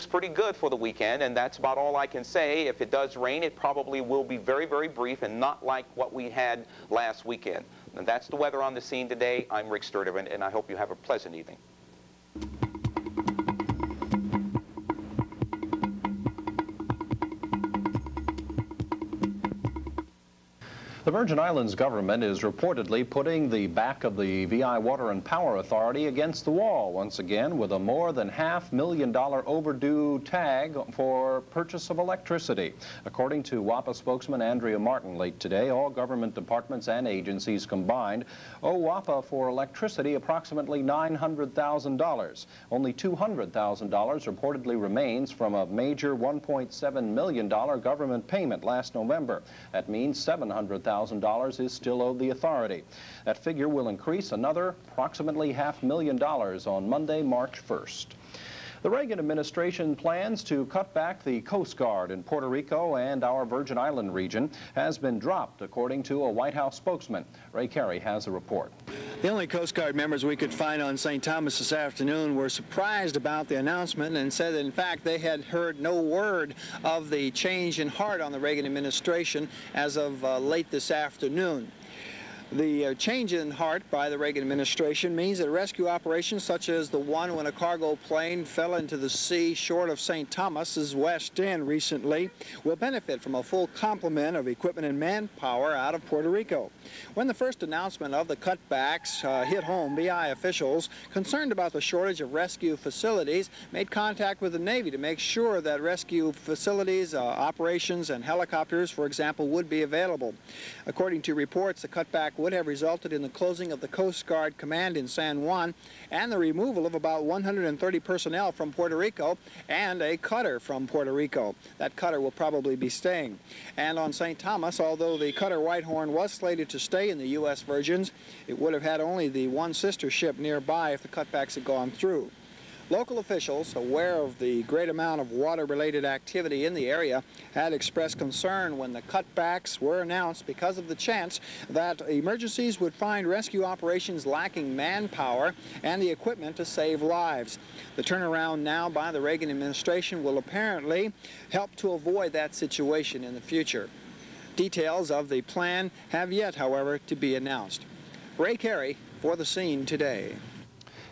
pretty good for the weekend, and that's about all I can say. If it does rain, it probably will be very, very brief and not like what we had last weekend. And that's the weather on the scene today. I'm Rick Sturdivant, and I hope you have a pleasant evening. The Virgin Islands government is reportedly putting the back of the VI Water and Power Authority against the wall once again with a more than $500,000 overdue tag for purchase of electricity. According to WAPA spokesman Andrea Martin late today, all government departments and agencies combined owe WAPA for electricity approximately $900,000. Only $200,000 reportedly remains from a major $1.7 million government payment last November. That means $700,000 is still owed the authority. That figure will increase another approximately $500,000 on Monday, March 1st. The Reagan administration plans to cut back the Coast Guard in Puerto Rico and our Virgin Island region has been dropped, according to a White House spokesman. Ray Carey has a report. The only Coast Guard members we could find on St. Thomas this afternoon were surprised about the announcement and said that, in fact, they had heard no word of the change in heart on the Reagan administration as of late this afternoon. The change in heart by the Reagan administration means that rescue operations such as the one when a cargo plane fell into the sea short of St. Thomas's West End recently will benefit from a full complement of equipment and manpower out of Puerto Rico. When the first announcement of the cutbacks hit home, BI officials concerned about the shortage of rescue facilities made contact with the Navy to make sure that rescue facilities, operations, and helicopters, for example, would be available. According to reports, the cutback would have resulted in the closing of the Coast Guard Command in San Juan and the removal of about 130 personnel from Puerto Rico and a cutter from Puerto Rico. That cutter will probably be staying. And on St. Thomas, although the cutter Whitehorn was slated to stay in the U.S. Virgins, it would have had only the one sister ship nearby if the cutbacks had gone through. Local officials, aware of the great amount of water-related activity in the area, had expressed concern when the cutbacks were announced because of the chance that emergencies would find rescue operations lacking manpower and the equipment to save lives. The turnaround now by the Reagan administration will apparently help to avoid that situation in the future. Details of the plan have yet, however, to be announced. Ray Carey for The Scene Today.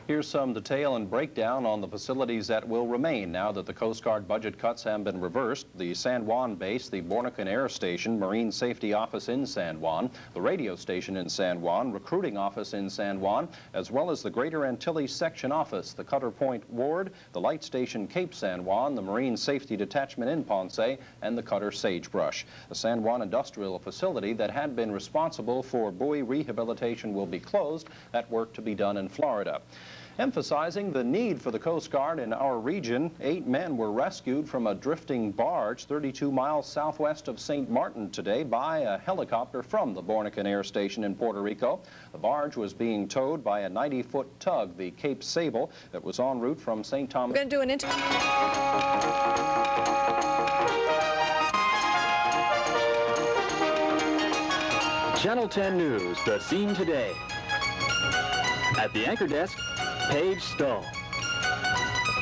Here's some detail and breakdown on the facilities that will remain now that the Coast Guard budget cuts have been reversed. The San Juan base, the Bornican Air Station, Marine Safety Office in San Juan, the radio station in San Juan, recruiting office in San Juan, as well as the Greater Antilles Section Office, the Cutter Point Ward, the Light Station Cape San Juan, the Marine Safety Detachment in Ponce, and the Cutter Sagebrush. The San Juan Industrial Facility that had been responsible for buoy rehabilitation will be closed. That work to be done in Florida. Emphasizing the need for the Coast Guard in our region, 8 men were rescued from a drifting barge 32 miles southwest of St. Martin today by a helicopter from the Bornican Air Station in Puerto Rico. The barge was being towed by a 90-foot tug, the Cape Sable, that was en route from St. Thomas. We're going to do an interview. Channel 10 News, The Scene Today. At the anchor desk, Paige Stoll.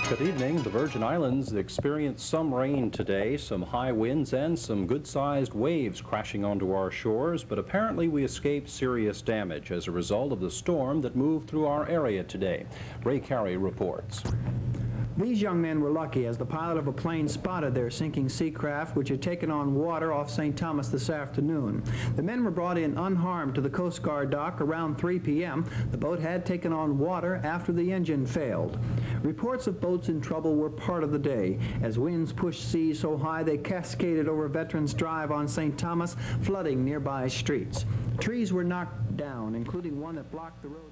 Good evening. The Virgin Islands experienced some rain today, some high winds and some good-sized waves crashing onto our shores, but apparently we escaped serious damage as a result of the storm that moved through our area today. Ray Carey reports. These young men were lucky as the pilot of a plane spotted their sinking sea craft, which had taken on water off St. Thomas this afternoon. The men were brought in unharmed to the Coast Guard dock around 3 p.m. The boat had taken on water after the engine failed. Reports of boats in trouble were part of the day, as winds pushed seas so high they cascaded over Veterans Drive on St. Thomas, flooding nearby streets. Trees were knocked down, including one that blocked the road.